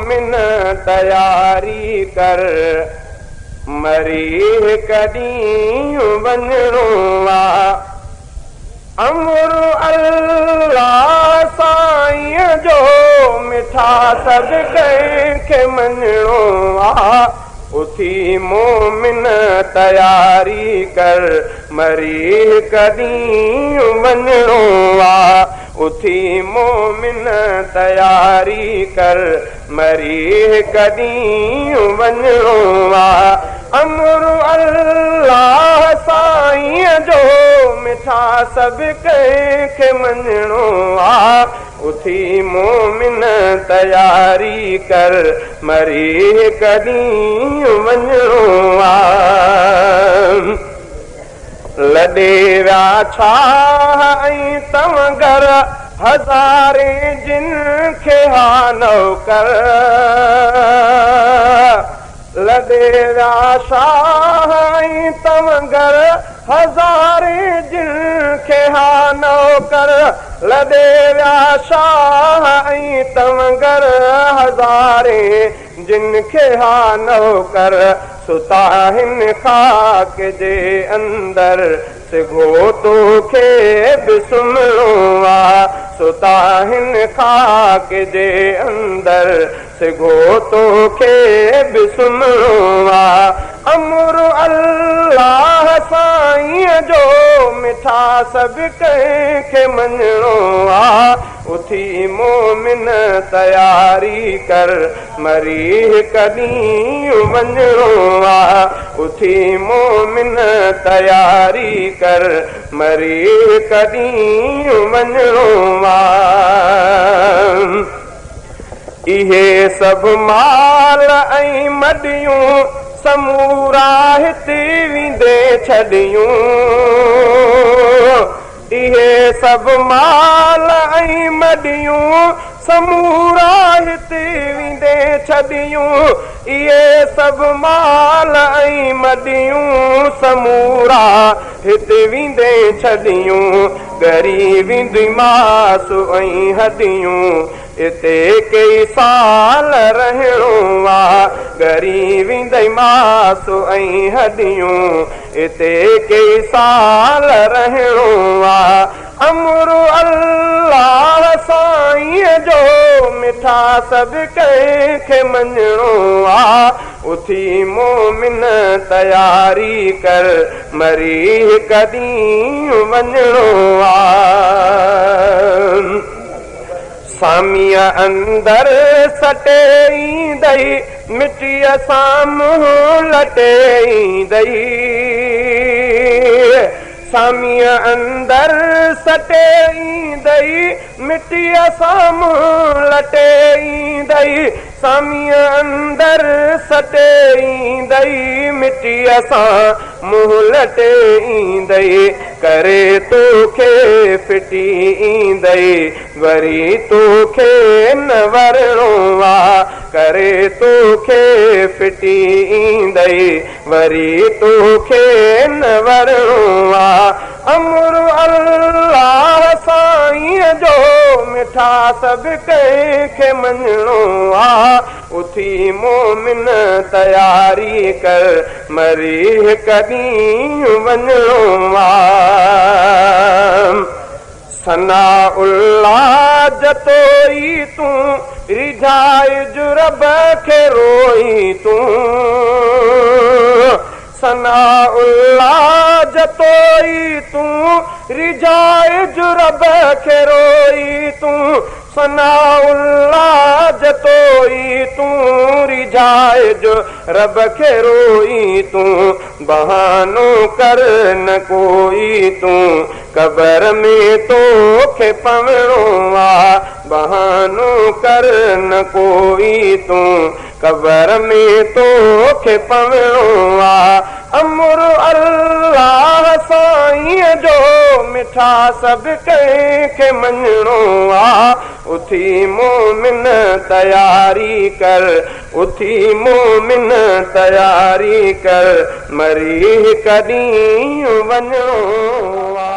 मोमिन तयारी कर मरी कॾीं वञणो आ। अमर अल्लाह साईं जो मिठा सभ कंहिंखे मञणो आ। उथी मोमिन तयारी कर मरी कॾीं वञणो आ। उथी मोमिन तयारी कर मरी कॾीं वञणो आ। अमर अल्लाह साईं जो मिठा सभ कंहिंखे मञणो आ। उथी मोमिन तयारी कर मरी कॾीं वञणो आ। लॾे विया छा ऐं तव्हां घर हज़ारे जिन खे हा नौकर। लॾे विया छा ऐं तव्हां घर हज़ारे जिन खे हा नौकर। लॾे विया छा ऐं तव्हां घर हज़ारे जिन खे हा नौकर। सुता हिन खाक जे अंदर सिघो तोखे बि सुम्हणो आ। सुता हिन खाक जे अंदर सिघो तोखे बि सुम्हणो आ। अमर अल्लाह साईं जो मिठा सभ कंहिंखे मञणो आ। उथी मोमिन तयारी कर मरी कॾीं वञणो आ। उथी मोमिन तयारी कर मरी कॾीं वञणो आ। इहे सभु माल ऐं मडियूं समूरा हिते वेंदे छॾियूं। इहे सभु माल ऐं मडियूं समूरा हिते वेंदे छॾियूं। इहे सभु माल ऐं मडियूं समूरा हिते वेंदे छॾियूं। ॻरी वेंदी मासु ऐं हॾियूं इते कई साल रहणो आ। ॻरी वेंदई मासु ऐं हॾियूं इते कई साल रहणो आ। अमर अल्लाह साईं जो मिठा सभ कंहिंखे मञणो आ। उथी मोमिन तयारी कर मरी कॾीं वञणो आ। सामीअ अंदर सटे ईंदई मिटीअ सां मुंहुं लटे ईंदई। सामीअ अंदर सटे ईंदई मिटीअ सां मुंहुं लटे ईंदई। सामीअ अंदर सटे ईंदई मिटीअ सां मुंहुं लटे ईंदई। करे तोखे फिटी ईंदई वरी तोखे न वरणो आ। करे तोखे फिटी ईंदई वरी तोखे न वरणो आ। अमर अल्लाह साईं जो मिठा सभ कंहिंखे मञणो आ। उथी मोमिन तयारी कर मरी कॾीं वञणो आ। सनाउल्लाह जतोई तूं रिझाए जुरब खे रोई तूं। सनाउल्लाह जतोई तूं रिझाए जुरब खे रोई तूं। सनाउल्लाह जतोई तूं रिझाए जो रब खे रोई तूं। बहानो कर न कोई तूं कबर में तोखे पवणो आ। बहानो कर न कोई तूं कबर में तोखे पवणो आ। अमर अल्लाह साईं जो मिठा सभ कंहिंखे मञणो आ। उथी मोमिन तयारी कर उथी मोमिन तयारी कर मरी कॾीं वञणो आ।